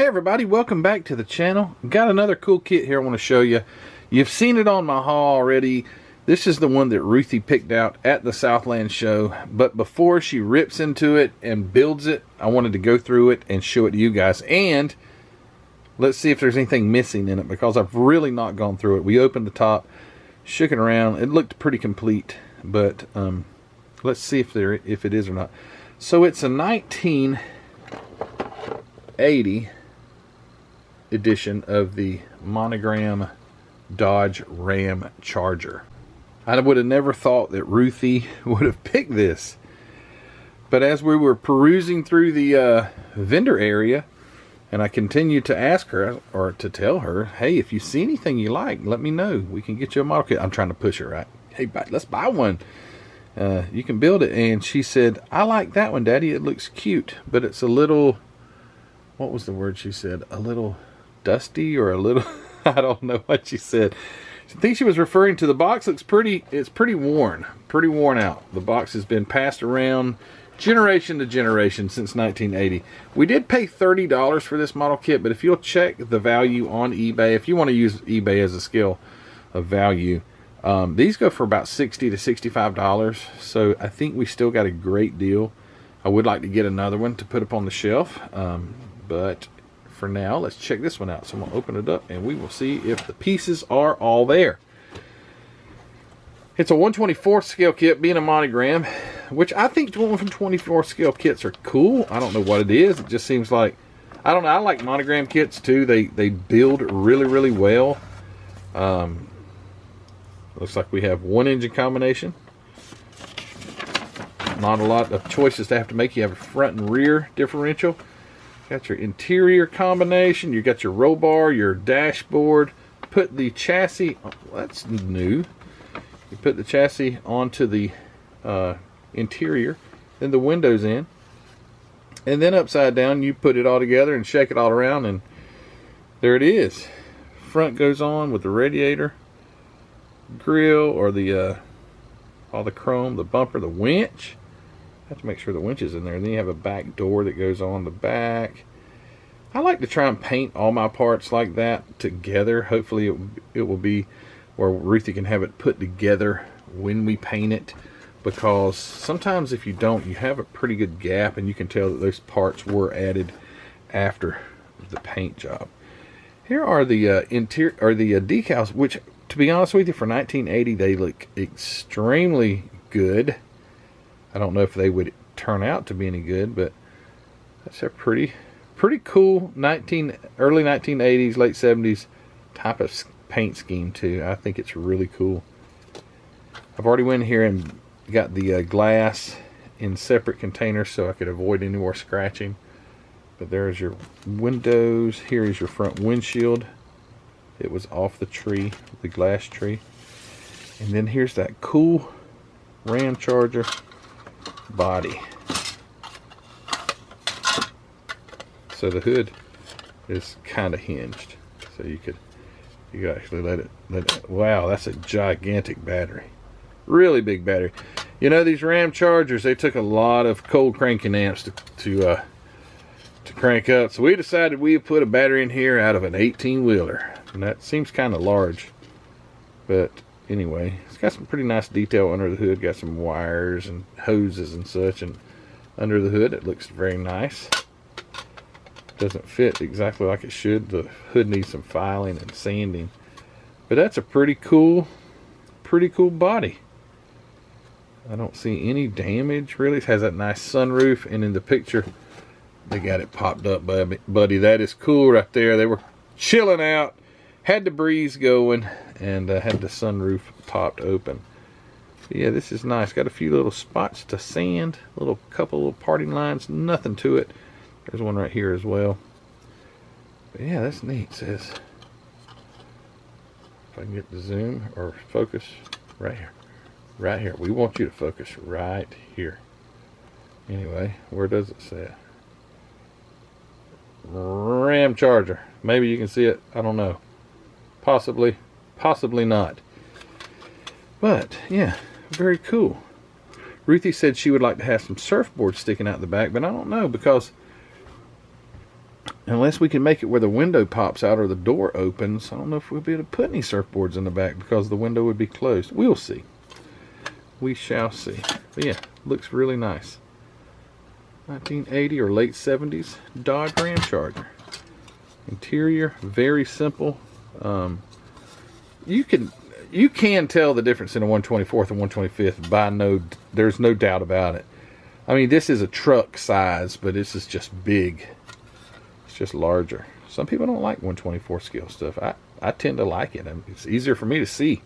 Hey everybody, welcome back to the channel. Got another cool kit here I want to show you. You've seen it on my haul already. This is the one that Ruthie picked out at the Southlandz show, but before she rips into it and builds it, I wanted to go through it and show it to you guys. And let's see if there's anything missing in it, because I've really not gone through it. We opened the top, shook it around. It looked pretty complete, but let's see if it is or not. So it's a 1980 edition of the MONOGRAM Dodge Ram Charger. I would have never thought that Ruthie would have picked this, but as we were perusing through the vendor area, and I continued to ask her, or to tell her, hey, if you see anything you like, let me know. We can get you a model kit. I'm trying to push her, right? Hey, let's buy one. You can build it. And she said, I like that one, Daddy. It looks cute, but it's a little, what was the word she said? A little dusty, or a little, I don't know what she said. I think she was referring to the box. It's pretty worn out. The box has been passed around generation to generation since 1980. We did pay $30 for this model kit, but if you'll check the value on eBay, if you want to use eBay as a scale of value, these go for about $60 to $65. So I think we still got a great deal. I would like to get another one to put up on the shelf, but for now, let's check this one out. So I'm going to open it up and we will see if the pieces are all there. It's a 1/24 scale kit, being a monogram, which I think 1/24 scale kits are cool. I don't know what it is. It just seems like, I don't know, I like monogram kits too. They build really well. Looks like we have one engine combination. Not a lot of choices to have to make. You have a front and rear differential. Got your interior combination. You got your roll bar, your dashboard. Put the chassis, oh, that's new. You put the chassis onto the interior, then the windows in, and then upside down you put it all together and shake it all around, and there it is. Front goes on with the radiator, grill, or the all the chrome, the bumper, the winch. Have to make sure the winch is in there. And then you have a back door that goes on the back. I like to try and paint all my parts like that together. Hopefully it will be where Ruthie can have it put together when we paint it, because sometimes if you don't, you have a pretty good gap and you can tell that those parts were added after the paint job. Here are the interior, or the decals, which, to be honest with you, for 1980 they look extremely good. I don't know if they would turn out to be any good, but that's a pretty cool early 1980s, late 70s type of paint scheme too. I think it's really cool. I've already went here and got the glass in separate containers so I could avoid any more scratching. But there's your windows. Here is your front windshield. It was off the tree, the glass tree. And then here's that cool RAMCHARGER body. So the hood is kind of hinged, so you could actually let it. Wow, that's a gigantic battery, really big battery. You know, these RAMCHARGERs, they took a lot of cold cranking amps to crank up. So we decided we would put a battery in here out of an 18-wheeler, and that seems kind of large, but anyway, it's got some pretty nice detail under the hood. Got some wires and hoses and such, and under the hood it looks very nice. Doesn't fit exactly like it should. The hood needs some filing and sanding, but that's a pretty cool body. I don't see any damage really. It has that nice sunroof, and in the picture they got it popped up, buddy. That is cool right there. They were chilling out, had the breeze going, and had the sunroof popped open. But yeah, this is nice. Got a few little spots to sand, couple little parting lines, nothing to it. There's one right here as well. But yeah, that's neat. It says, if I can get the zoom or focus, right here. We want you to focus right here. Anyway, where does it say? RAMCHARGER. Maybe you can see it. I don't know. Possibly not. But yeah, very cool. Ruthie said she would like to have some surfboards sticking out the back, but I don't know, because unless we can make it where the window pops out or the door opens, I don't know if we'll be able to put any surfboards in the back because the window would be closed. We'll see. We shall see. But yeah, looks really nice. 1980 or late 70s Dodge RAMCHARGER. Interior, very simple. You can tell the difference in a 124th and 125th there's no doubt about it. I mean, this is a truck size, but this is just big. It's just larger. Some people don't like 124 scale stuff. I tend to like it. I mean, it's easier for me to see.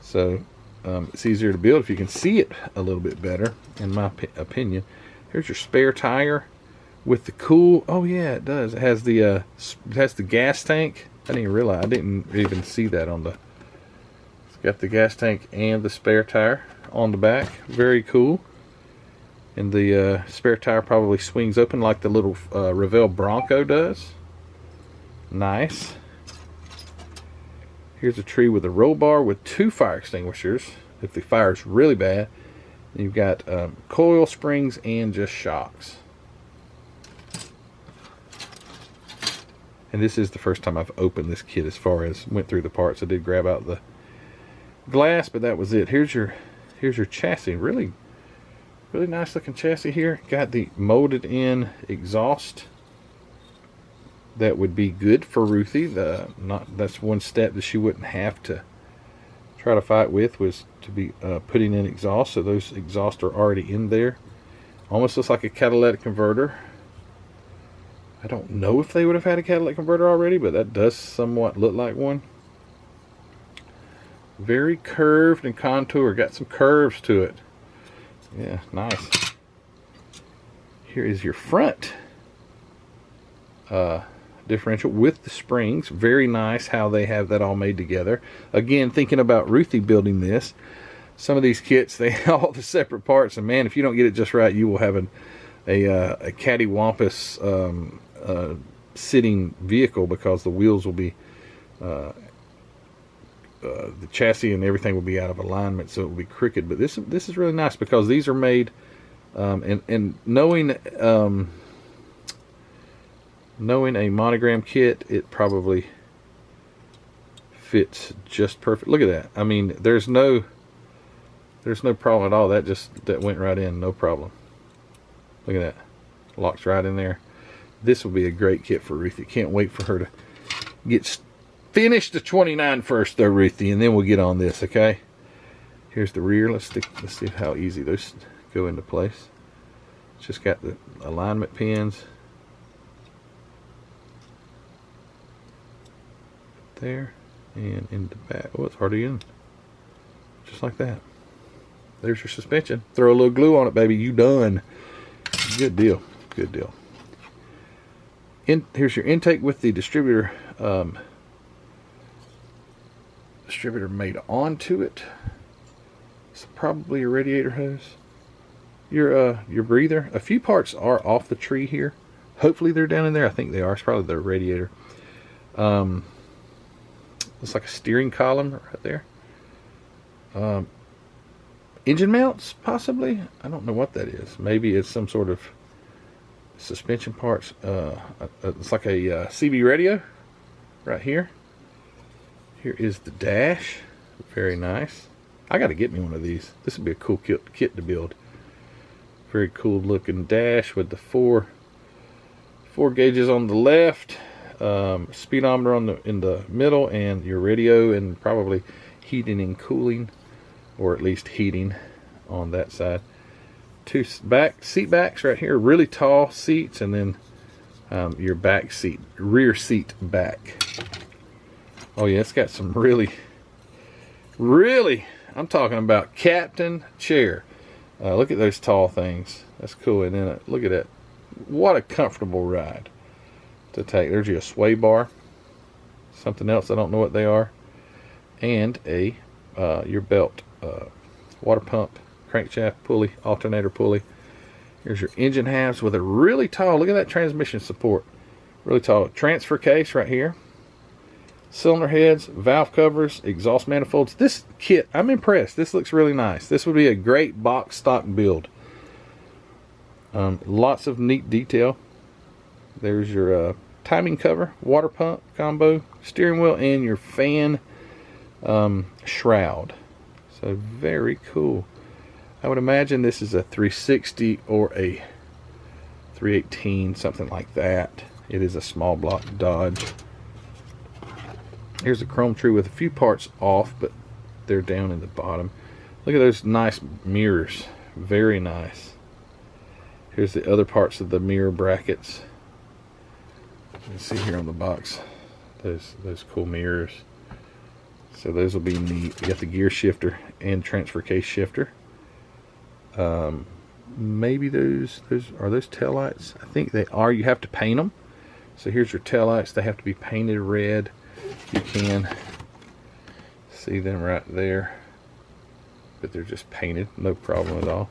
So it's easier to build if you can see it a little bit better, in my opinion. Here's your spare tire with the cool. Oh yeah, it does. It has the gas tank. I didn't even realize. I didn't even see that on the. It's got the gas tank and the spare tire on the back. Very cool. And the spare tire probably swings open like the little Revell Bronco does. Nice. Here's a tree with a roll bar with 2 fire extinguishers if the fire's really bad. And you've got coil springs and just shocks. And this is the first time I've opened this kit as far as went through the parts. I did grab out the glass, but that was it. Here's your chassis. Really nice looking chassis here. Got the molded in exhaust. That would be good for Ruthie. That's one step that she wouldn't have to try to fight with, was to be putting in exhaust. So those exhausts are already in there. Almost looks like a catalytic converter. I don't know if they would have had a catalytic converter already, but that does somewhat look like one. Very curved and contour. Got some curves to it. Yeah, nice. Here is your front differential with the springs. Very nice how they have that all made together. Again, thinking about Ruthie building this, some of these kits, they have all the separate parts, and man, if you don't get it just right, you will have a cattywampus sitting vehicle, because the wheels will be the chassis and everything will be out of alignment, so it will be crooked. But this is really nice because these are made and knowing a monogram kit, it probably fits just perfect. Look at that. I mean, there's no problem at all. That went right in, no problem. Look at that. Locks right in there. This will be a great kit for Ruthie. Can't wait for her to get finished the 29 first though, Ruthie, and then we'll get on this, okay? Here's the rear. Let's see how easy those go into place. It's just got the alignment pins there and in the back. Oh, it's already in. Just like that. There's your suspension. Throw a little glue on it, baby. You done. Good deal. Good deal. Here's your intake with the distributor made onto it. It's probably a radiator hose. Your breather. A few parts are off the tree here. Hopefully they're down in there. I think they are. It's probably their radiator. Looks like a steering column right there. Engine mounts, possibly. I don't know what that is. Maybe it's some sort of suspension parts. It's like a CB radio right here. Here is the dash. Very nice. I got to get me one of these. This would be a cool kit to build. Very cool looking dash with the four gauges on the left, speedometer in the middle, and your radio, and probably heating and cooling, or at least heating on that side. 2 seat backs right here, really tall seats, and then your rear seat back. Oh yeah, it's got some really, I'm talking about captain chair. Look at those tall things. That's cool. And then look at that. What a comfortable ride to take. There's your sway bar. Something else, I don't know what they are. And your belt, water pump, crankshaft pulley, alternator pulley. Here's your engine halves with a really tall, look at that transmission support. Really tall transfer case right here. Cylinder heads, valve covers, exhaust manifolds. This kit, I'm impressed. This looks really nice. This would be a great box stock build. Lots of neat detail. There's your timing cover, water pump combo, steering wheel, and your fan shroud. So very cool. I would imagine this is a 360 or a 318, something like that. It is a small block Dodge. Here's a chrome tree with a few parts off, but they're down in the bottom. Look at those nice mirrors. Very nice. Here's the other parts of the mirror brackets. You can see here on the box those cool mirrors. So those will be neat. You got the gear shifter and transfer case shifter. Maybe those are those taillights. I think they are. You have to paint them. So here's your taillights. They have to be painted red. You can see them right there, but they're just painted, no problem at all.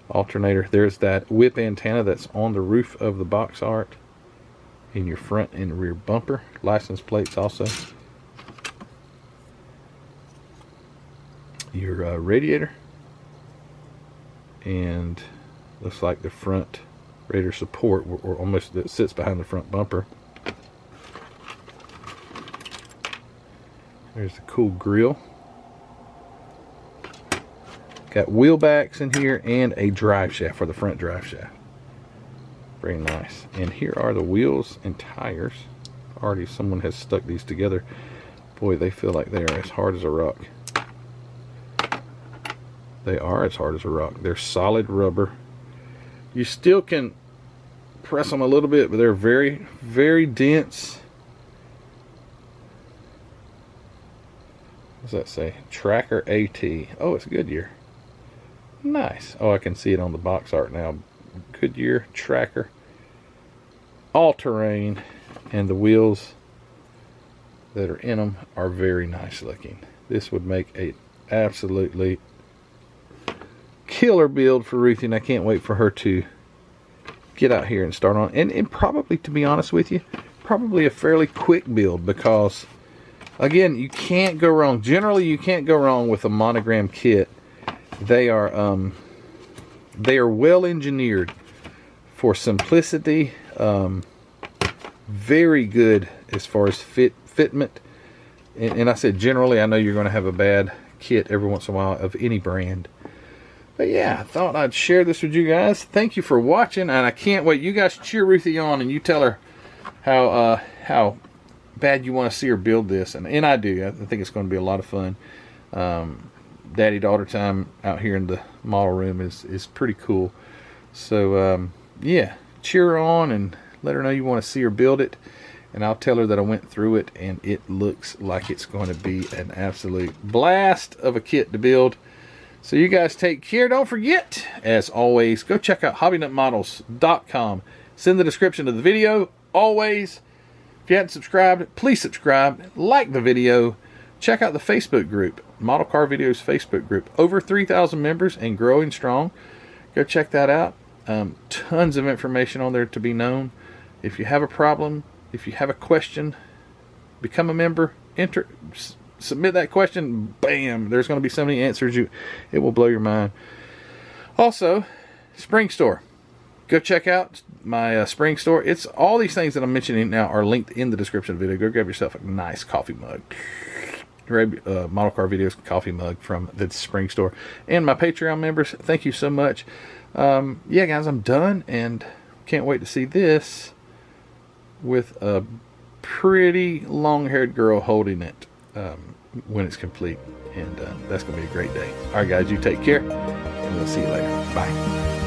Alternator, there's that whip antenna that's on the roof of the box art in your front and rear bumper. License plates also. Your radiator, and looks like the front radiator support, or almost that sits behind the front bumper. There's the cool grill. Got wheel backs in here and a drive shaft for the front drive shaft. Very nice. And here are the wheels and tires. Already someone has stuck these together. Boy, they feel like they are as hard as a rock. They are as hard as a rock. They're solid rubber. You still can press them a little bit, but they're very, very dense. What does that say? Tracker AT. Oh, it's Goodyear. Nice. Oh, I can see it on the box art now. Goodyear Tracker. All-terrain. And the wheels that are in them are very nice looking. This would make a absolutely killer build for Ruthie, and I can't wait for her to get out here and start on. And probably, to be honest with you, probably a fairly quick build, because again, you can't go wrong. Generally, you can't go wrong with a monogram kit. They are well engineered for simplicity. Very good as far as fitment. And I said generally, I know you're going to have a bad kit every once in a while of any brand. But yeah, I thought I'd share this with you guys. Thank you for watching, and I can't wait. You guys cheer Ruthie on, and you tell her how bad you want to see her build this, and I do. I think it's going to be a lot of fun. Daddy-daughter time out here in the model room is pretty cool. So yeah, cheer her on and let her know you want to see her build it, and I'll tell her that I went through it, and it looks like it's going to be an absolute blast of a kit to build. So you guys take care. Don't forget, as always, go check out hobbynutmodels.com. It's in the description of the video. Always, if you haven't subscribed, please subscribe. Like the video. Check out the Facebook group, Model Car Videos Facebook group. Over 3,000 members and growing strong. Go check that out. Tons of information on there to be known. If you have a problem, if you have a question, become a member. Submit that question, bam, there's going to be so many answers, it will blow your mind. Also, Spring Store. Go check out my Spring Store. It's all these things that I'm mentioning now are linked in the description of the video. Go grab yourself a nice coffee mug. Grab Model Car Videos coffee mug from the Spring Store. And my Patreon members, thank you so much. Yeah, guys, I'm done, and can't wait to see this with a pretty long-haired girl holding it when it's complete, and that's gonna be a great day. All right, guys, you take care, and we'll see you later. Bye.